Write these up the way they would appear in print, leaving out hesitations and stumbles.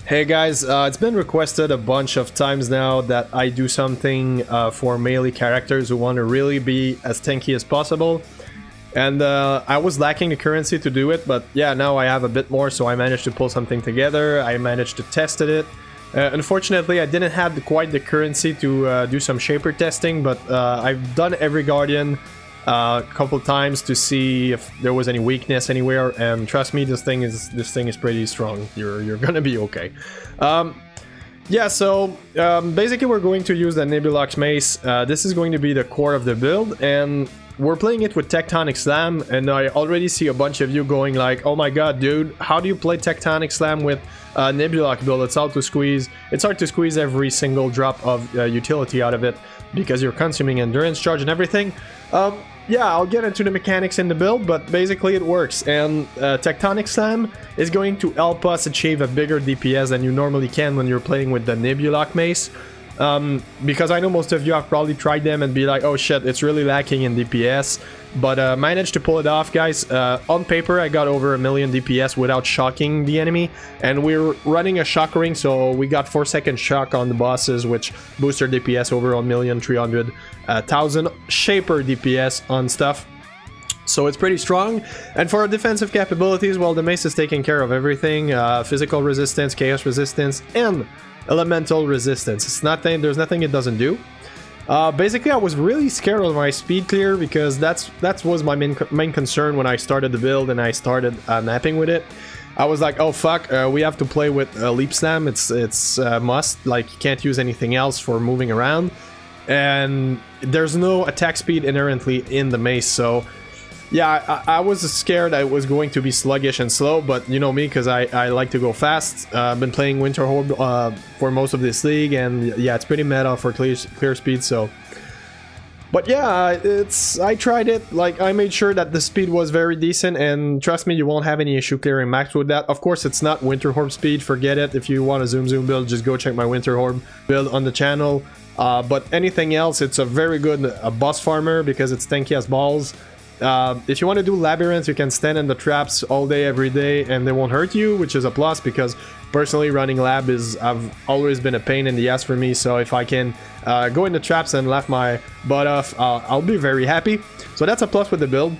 Hey guys, it's been requested a bunch of times now that I do something for melee characters who want to really be as tanky as possible. And I was lacking the currency to do it, but yeah, now I have a bit more, so I managed to pull something together. I managed to test it. Unfortunately, I didn't have quite the currency to do some shaper testing, but I've done every Guardian a couple times to see if there was any weakness anywhere, and trust me, this thing is pretty strong. You're gonna be okay. Yeah, so basically we're going to use the Nebuloch Mace. This is going to be the core of the build, and we're playing it with Tectonic Slam, and I already see a bunch of you going like, oh my god, dude, how do you play Tectonic Slam with Nebuloch build? It's hard to squeeze. It's hard to squeeze every single drop of utility out of it because you're consuming endurance charge and everything. Yeah, I'll get into the mechanics in the build, but basically it works, and Tectonic Slam is going to help us achieve a bigger DPS than you normally can when you're playing with the Nebuloch Mace. Because I know most of you have probably tried them and be like, oh shit, it's really lacking in DPS, but managed to pull it off, guys. On paper, I got over 1 million DPS without shocking the enemy, and we're running a shock ring, so we got 4-second shock on the bosses, which boosts our DPS over 1,300,000 shaper DPS on stuff. So it's pretty strong. And for our defensive capabilities, well, the mace is taking care of everything. Physical resistance, chaos resistance, and elemental resistance. It's nothing, there's nothing it doesn't do. Basically, I was really scared of my speed clear because that was my main concern when I started the build and I started napping with it. I was like, oh fuck, we have to play with leap slam. It's must, like you can't use anything else for moving around, and there's no attack speed inherently in the mace. So yeah, I was scared I was going to be sluggish and slow, but you know me, because I like to go fast. I've been playing Winter Horde for most of this league, and yeah, it's pretty meta for clear speed, so... But yeah, I tried it, like, I made sure that the speed was very decent, and trust me, you won't have any issue clearing max with that. Of course, it's not Winter Horde speed, forget it. If you want a zoom build, just go check my Winter Horde build on the channel. But anything else, it's a very good boss farmer, because it's tanky as balls. If you want to do labyrinths, you can stand in the traps all day, every day, and they won't hurt you, which is a plus, because personally running lab I've always been a pain in the ass for me. So if I can go in the traps and laugh my butt off, I'll be very happy. So that's a plus with the build.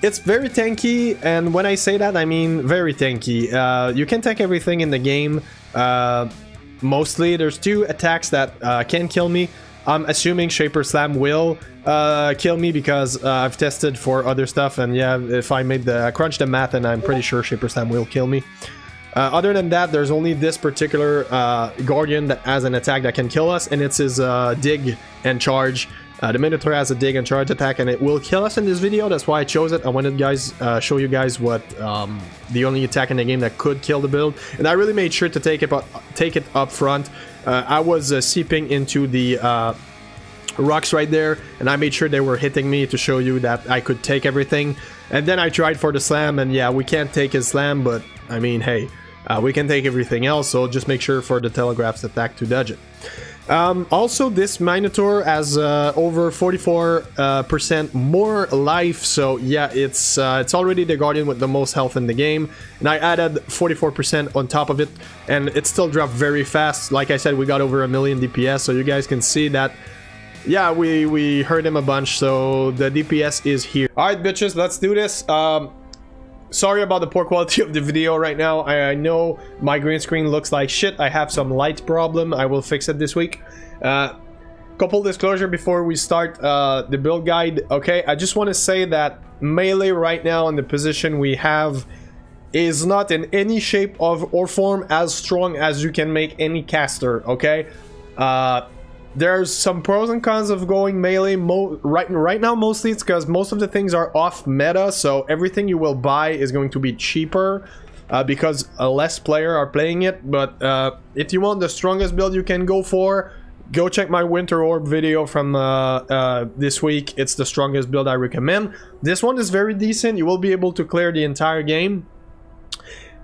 It's very tanky, and when I say that, I mean very tanky. You can tank everything in the game. Mostly, there's 2 attacks that can kill me. I'm assuming Shaper Slam will kill me because I've tested for other stuff, and yeah, if I crunch the math, and I'm pretty sure Shaper Slam will kill me. Other than that, there's only this particular Guardian that has an attack that can kill us, and it's his dig and charge. The Minotaur has a dig and charge attack, and it will kill us in this video. That's why I chose it. I wanted to show you guys what the only attack in the game that could kill the build, and I really made sure to take it up front. I was seeping into the rocks right there, and I made sure they were hitting me to show you that I could take everything. And then I tried for the slam, and yeah, we can't take his slam, but I mean, hey, we can take everything else, so just make sure for the Telegraph's attack to dodge it. Also, this Minotaur has over 44% more life, so yeah, it's already the Guardian with the most health in the game, and I added 44% on top of it, and it still dropped very fast. Like I said, we got over 1 million DPS, so you guys can see that, yeah, we hurt him a bunch, so the DPS is here. Alright, bitches, let's do this. Sorry about the poor quality of the video right now. I know my green screen looks like shit. I have some light problem. I will fix it this week. Couple disclosure before we start the build guide. Okay, I just want to say that melee right now in the position we have is not in any shape or form as strong as you can make any caster, okay? There's some pros and cons of going melee. Right now, mostly it's because most of the things are off meta, so everything you will buy is going to be cheaper because less players are playing it. But if you want the strongest build you can go for, go check my Winter Orb video from this week. It's the strongest build I recommend. This one is very decent. You will be able to clear the entire game.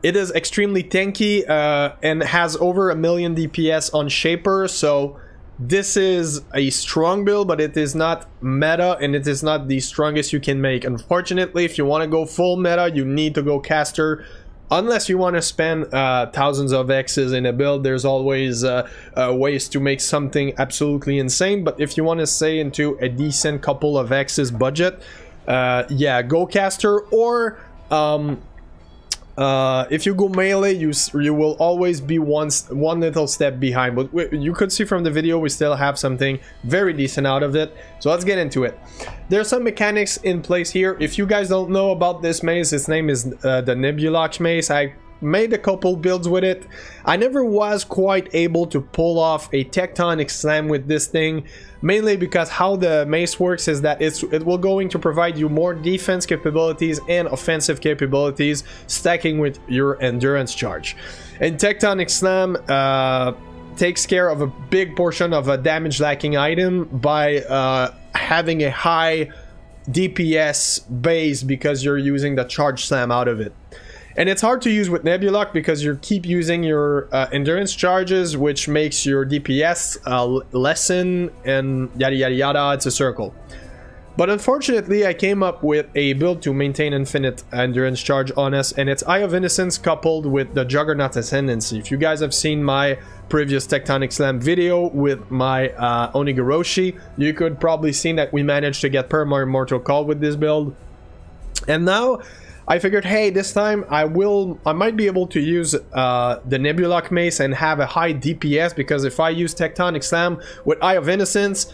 It is extremely tanky and has over 1 million DPS on Shaper, so this is a strong build, but it is not meta, and it is not the strongest you can make. Unfortunately, if you want to go full meta, you need to go caster. Unless you want to spend thousands of X's in a build, there's always ways to make something absolutely insane. But if you want to stay into a decent couple of X's budget, yeah, go caster. Or if you go melee, you will always be one little step behind. But you could see from the video, we still have something very decent out of it. So let's get into it. There's some mechanics in place here. If you guys don't know about this mace, its name is the Nebuloch mace. I made a couple builds with it. I never was quite able to pull off a Tectonic Slam with this thing, mainly because how the mace works is that it will going to provide you more defense capabilities and offensive capabilities, stacking with your endurance charge. And Tectonic Slam takes care of a big portion of a damage lacking item by having a high DPS base because you're using the charge slam out of it. And it's hard to use with Nebuloch because you keep using your endurance charges, which makes your DPS lessen and yada yada yada. It's a circle. But unfortunately, I came up with a build to maintain infinite endurance charge on us, and it's Eye of Innocence coupled with the Juggernaut Ascendancy. If you guys have seen my previous Tectonic Slam video with my Onigoroshi, you could probably see that we managed to get Perma Immortal Call with this build. And now I figured, hey, this time I might be able to use the Nebuloch mace and have a high DPS, because if I use Tectonic Slam with Eye of Innocence,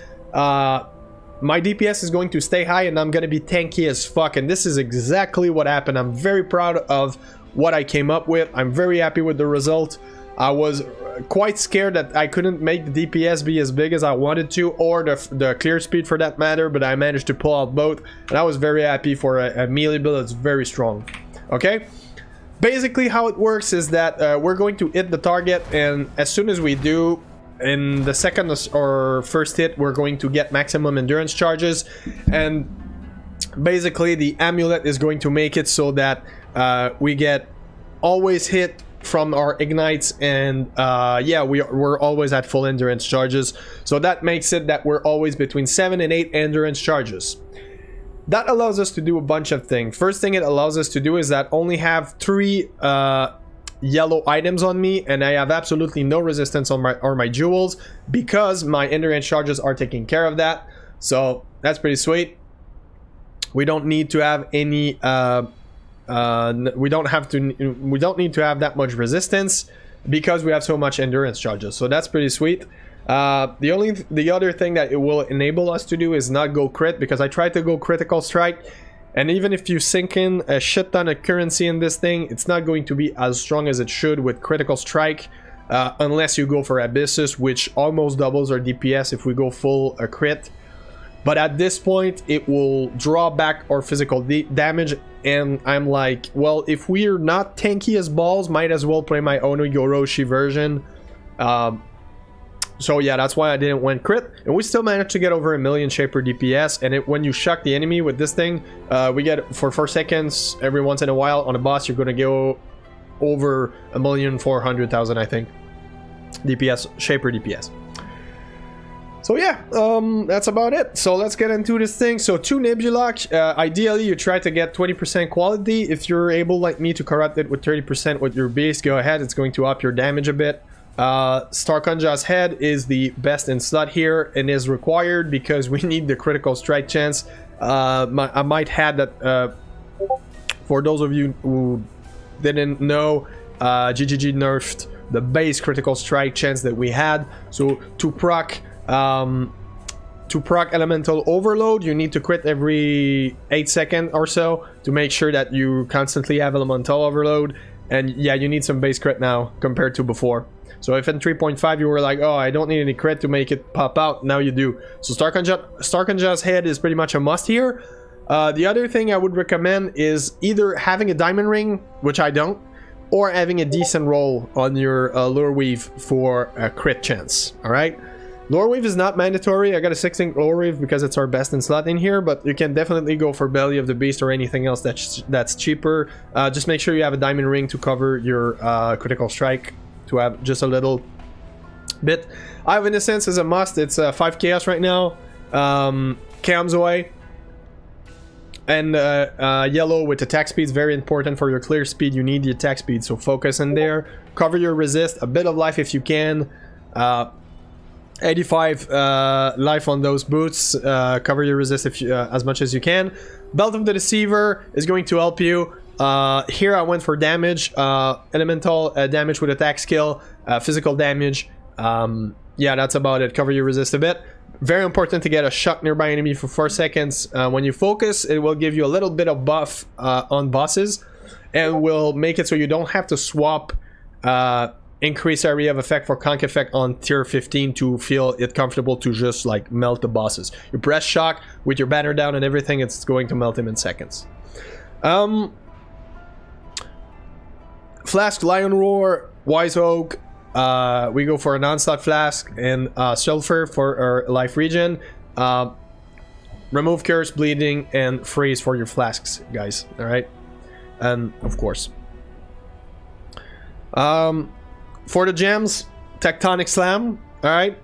my DPS is going to stay high and I'm going to be tanky as fuck. And this is exactly what happened. I'm very proud of what I came up with. I'm very happy with the result. I was quite scared that I couldn't make the DPS be as big as I wanted to, or the clear speed for that matter, but I managed to pull out both, and I was very happy for a melee build. It's very strong. Okay, basically how it works is that we're going to hit the target, and as soon as we do, in the second or first hit, we're going to get maximum endurance charges, and basically the amulet is going to make it so that we get always hit from our ignites, and yeah, we're always at full endurance charges. So that makes it that we're always between 7 and 8 endurance charges. That allows us to do a bunch of things. First thing it allows us to do is that only have 3 yellow items on me, and I have absolutely no resistance on my jewels, because my endurance charges are taking care of that. So that's pretty sweet. We don't need to have any we don't need to have that much resistance because we have so much endurance charges. So that's pretty sweet. The other thing that it will enable us to do is not go crit, because I tried to go critical strike, and even if you sink in a shit ton of currency in this thing, it's not going to be as strong as it should with critical strike, unless you go for Abyssus, which almost doubles our DPS if we go full crit. But at this point, it will draw back our physical damage, and I'm like, well, if we're not tanky as balls, might as well play my Onigoroshi version. So yeah, that's why I didn't win crit, and we still managed to get over 1,000,000 Shaper DPS. And when you shock the enemy with this thing, we get for 4 seconds every once in a while on a boss, you're gonna go over 1,400,000, I think, DPS, Shaper DPS. So yeah, that's about it. So let's get into this thing. So 2 Nebuloch, ideally you try to get 20% quality. If you're able, like me, to corrupt it with 30% with your base, go ahead. It's going to up your damage a bit. Starkonja's head is the best in slot here and is required because we need the critical strike chance. I might add that for those of you who didn't know, GGG nerfed the base critical strike chance that we had. So to proc elemental overload, you need to crit every 8 seconds or so to make sure that you constantly have elemental overload. And yeah, you need some base crit now compared to before. So if in 3.5 you were like, oh, I don't need any crit to make it pop out, now you do. So Starkonja's head is pretty much a must here. The other thing I would recommend is either having a diamond ring, which I don't, or having a decent roll on your lure weave for a crit chance. All right. Lore Weave is not mandatory. I got a 16 Lore Weave because it's our best in slot in here, but you can definitely go for Belly of the Beast or anything else that's cheaper. Just make sure you have a diamond ring to cover your critical strike, to have just a little bit. Eye of Innocence is a must. It's 5 chaos right now. Cam's away. and yellow with attack speed is very important for your clear speed. You need the attack speed, so focus in there. Cover your resist, a bit of life if you can. 85 life on those boots. Cover your resist if you, as much as you can. Belt of the Deceiver is going to help you. Here I went for damage, elemental damage with attack skill, physical damage. Yeah, that's about it. Cover your resist a bit. Very important to get a shock nearby enemy for 4 seconds. When you focus, it will give you a little bit of buff on bosses, and will make it so you don't have to swap increase area of effect for conk effect on tier 15 to feel it comfortable to just like melt the bosses. You press shock with your banner down and everything, it's going to melt him in seconds. Flask, Lion Roar, Wise Oak. We go for a non-slot flask and sulfur for our life regen. Remove curse, bleeding, and freeze for your flasks, guys. All right, and of course, for the gems, Tectonic Slam. All right,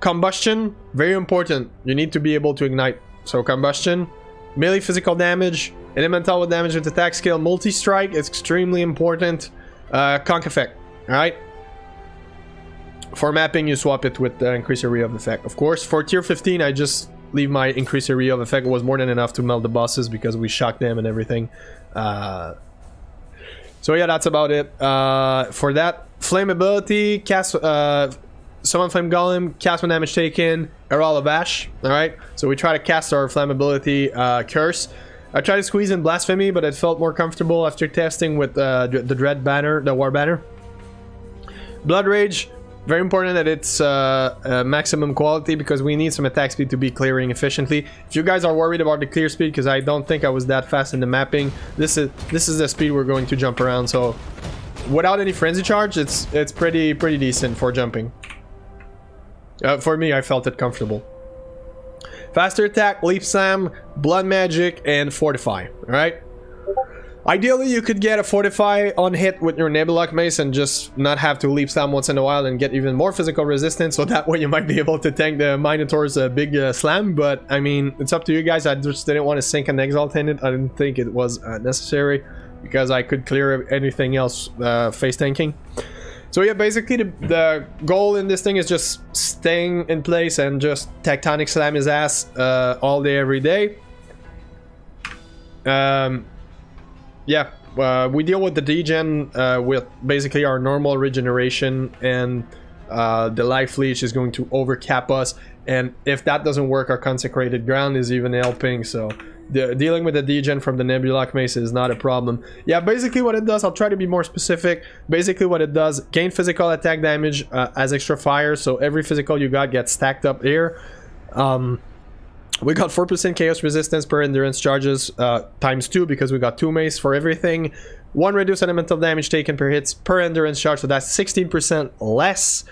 combustion, very important. You need to be able to ignite. So combustion, melee physical damage, elemental with damage with attack skill, multi-strike. It's extremely important. Conk effect. All right. For mapping, you swap it with the increase area of effect. Of course, for tier 15, I just leave my increase area of effect. It was more than enough to melt the bosses because we shocked them and everything. So yeah, that's about it. For that, flame ability, cast summon flame golem, cast when damage taken, Herald of Ash. All right, so we try to cast our flame ability curse. I tried to squeeze in blasphemy, but it felt more comfortable after testing with the dread banner, the war banner. Blood rage. Very important that it's maximum quality because we need some attack speed to be clearing efficiently. If you guys are worried about the clear speed, because I don't think I was that fast in the mapping, this is the speed we're going to jump around. So without any frenzy charge, it's pretty decent for jumping. For me, I felt it comfortable. Faster attack, leap slam, blood magic, and fortify. All right. Ideally, you could get a fortify on hit with your Nebuloch mace and just not have to leap slam once in a while and get even more physical resistance, so that way you might be able to tank the Minotaur's big slam. But I mean, it's up to you guys. I just didn't want to sink an exalt in it. I didn't think it was necessary because I could clear anything else face tanking. So yeah, basically the goal in this thing is just staying in place and just Tectonic Slam his ass all day, every day. Yeah, we deal with the degen with basically our normal regeneration, and the life leech is going to overcap us, and if that doesn't work, our consecrated ground is even helping. So dealing with the degen from the Nebuloch mace is not a problem. Yeah, basically what it does, I'll try to be more specific. Basically what it does, gain physical attack damage as extra fire, so every physical you got gets stacked up here. We got 4% chaos resistance per endurance charges times 2 because we got 2 mace for everything. 1 reduced elemental damage taken per hits per endurance charge, so that's 16% less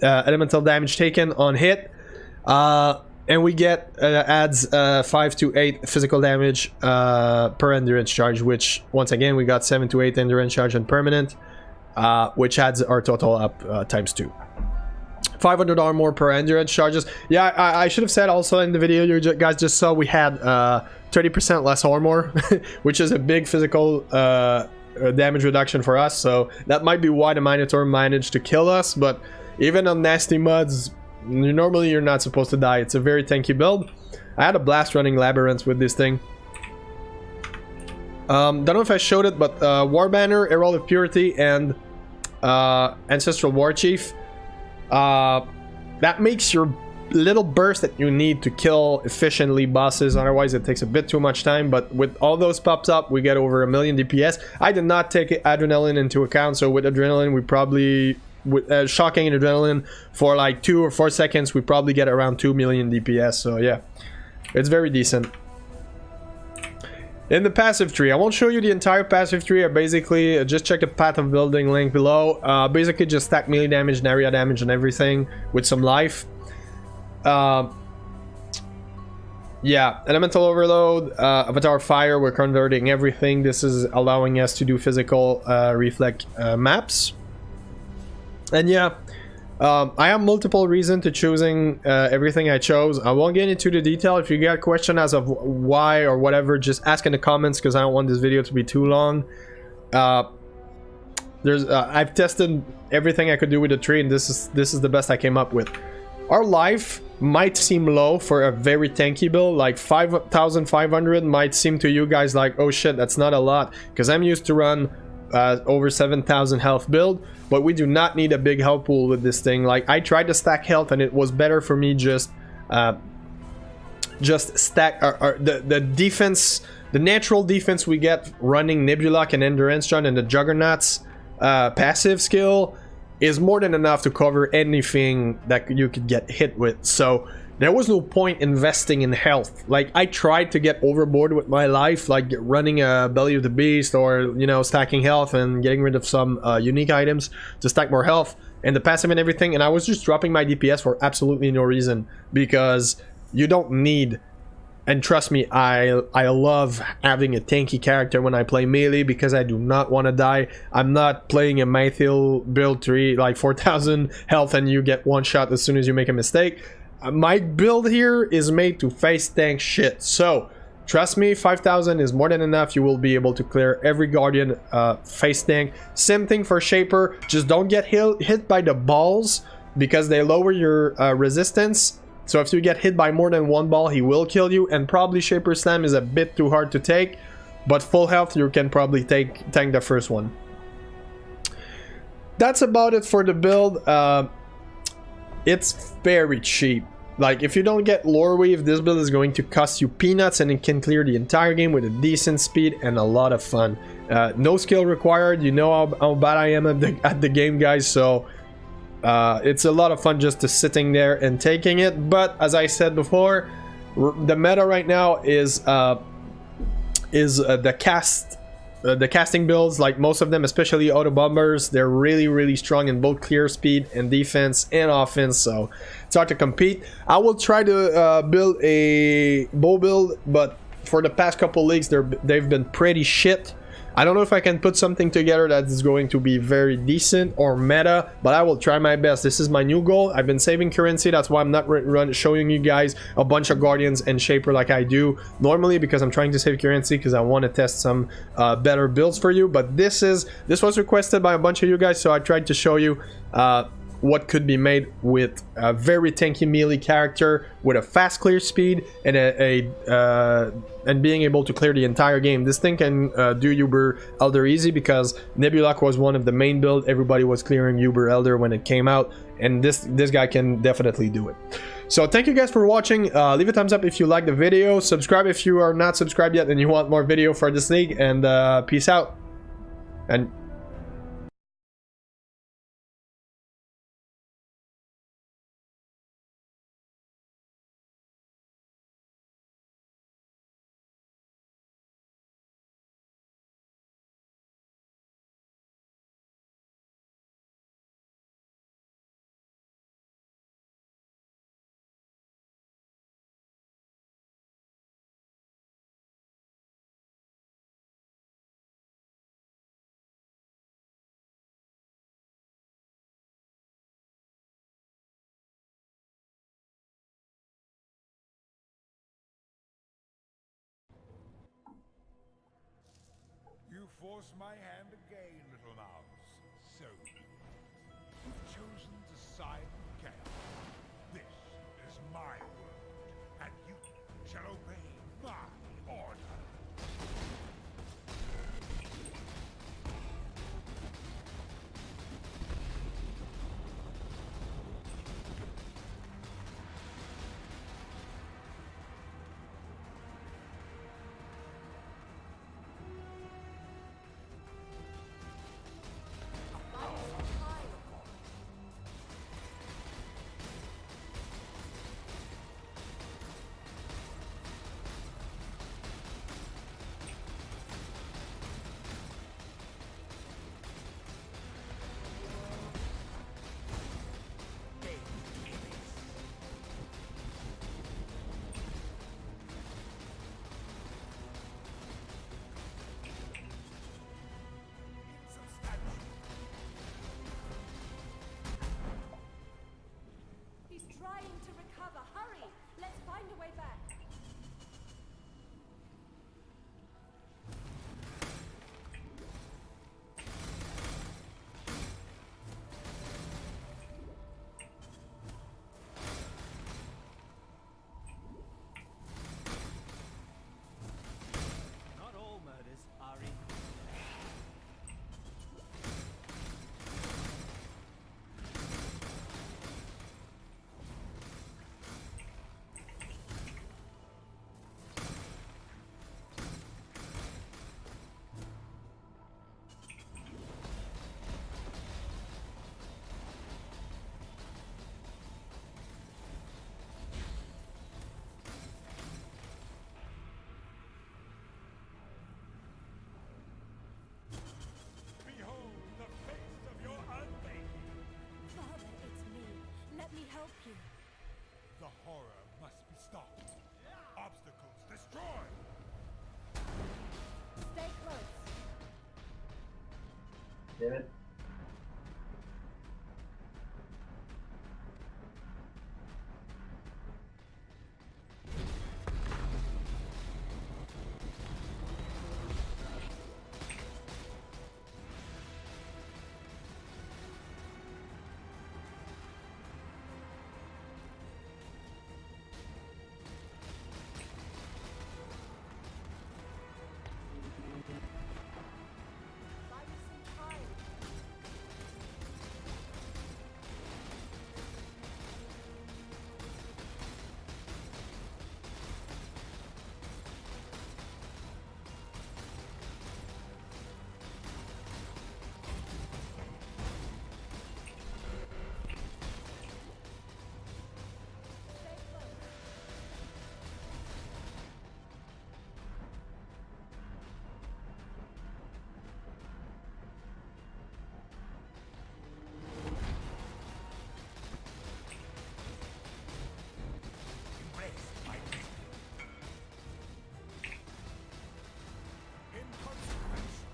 elemental damage taken on hit. And we get adds 5 to 8 physical damage per endurance charge, which once again we got 7 to 8 endurance charge and permanent, which adds our total up times 2. 500 armor per endurance charges. Yeah, I should have said also in the video you guys just saw, we had 30% less armor, which is a big physical damage reduction for us. So that might be why the Minotaur managed to kill us. But even on nasty mods, normally you're not supposed to die. It's a very tanky build. I had a blast running labyrinth with this thing. Don't know if I showed it, but War Banner, Herald of Purity, and Ancestral War Chief. That makes your little burst that you need to kill efficiently bosses, otherwise it takes a bit too much time. But with all those popped up, we get over 1,000,000 DPS. I did not take adrenaline into account, so with adrenaline we probably, with shocking and adrenaline for like 2 or 4 seconds, we probably get around 2 million DPS. So yeah, it's very decent. In the passive tree, I won't show you the entire passive tree. I basically just check the path of building link below. Basically just stack melee damage and area damage and everything with some life. Yeah, elemental overload, avatar fire, we're converting everything. This is allowing us to do physical reflect maps. And yeah, I have multiple reasons to choosing everything I chose. I won't get into the detail. If you got a question as of why or whatever, just ask in the comments because I don't want this video to be too long. I've tested everything I could do with the tree, and this is the best I came up with. Our life might seem low for a very tanky build, like 5,500 might seem to you guys like, oh shit, that's not a lot, because I'm used to run over 7,000 health build, but we do not need a big health pool with this thing. Like, I tried to stack health and it was better for me just stack the defense, the natural defense we get running Nebuloch and Endurance John and the Juggernaut's passive skill is more than enough to cover anything that you could get hit with. So there was no point investing in health. Like, I tried to get overboard with my life, like running a Belly of the Beast, or, you know, stacking health and getting rid of some unique items to stack more health and the passive and everything, and I was just dropping my DPS for absolutely no reason, because you don't need. And trust me, I love having a tanky character when I play melee, because I do not want to die. I'm not playing a Mythil build 3, like 4,000 health and you get one shot as soon as you make a mistake. My build here is made to face tank shit. So, trust me, 5,000 is more than enough. You will be able to clear every Guardian face tank. Same thing for Shaper. Just don't get hit by the balls, because they lower your resistance. So if you get hit by more than one ball, he will kill you, and probably Shaper Slam is a bit too hard to take, but full health you can probably tank the first one. That's about it for the build. It's very cheap. Like, if you don't get Lore Weave, this build is going to cost you peanuts, and it can clear the entire game with a decent speed and a lot of fun. No skill required. You know how bad I am at the game, guys, so it's a lot of fun just to sitting there and taking it. But as I said before, the meta right now is the casting builds. Like, most of them, especially auto bombers, they're really strong in both clear speed and defense and offense, so it's hard to compete. I will try to build a bow build, but for the past couple leagues they've been pretty shit. I don't know if I can put something together that is going to be very decent or meta, but I will try my best. This is my new goal. I've been saving currency. That's why I'm not showing you guys a bunch of Guardians and Shaper like I do normally, because I'm trying to save currency, because I want to test some better builds for you. But this was requested by a bunch of you guys, so I tried to show you what could be made with a very tanky melee character with a fast clear speed and and being able to clear the entire game. This thing can do Uber Elder easy, because Nebuloch was one of the main builds. Everybody was clearing Uber Elder when it came out, and this guy can definitely do it. So thank you guys for watching. Leave a thumbs up if you like the video. Subscribe if you are not subscribed yet and you want more video for this league, and peace out. And you force my hand again, little mouse. So, you've chosen to side with chaos. This is my world, and you shall obey my order. He's trying to recover. Hurry! Let's find a way back. Not all murders, Ari. Behold the face of your unmaking. Father, it's me. Let me help you. The horror must be stopped. Obstacles destroyed. Stay close. Evet. Buy you some time. Stay close. Embrace my inconsequential.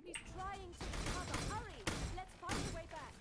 He's trying to recover. Hurry! Let's find a way back.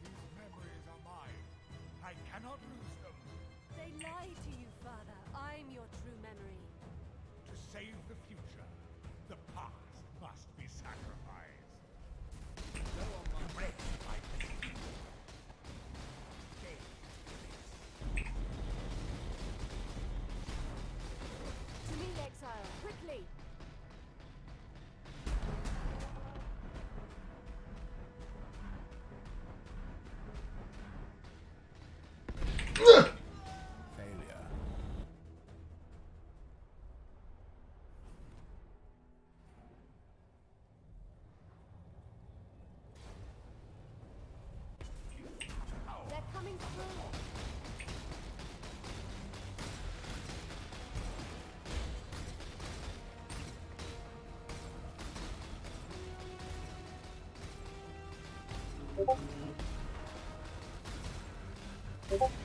These memories are mine. I cannot lose them. They lie to you, Father. I'm your true memory. To save the future, the past must be sacrificed. Embrace my pain. Gaze To me, exile. Quickly! failure. They're coming through. Evet.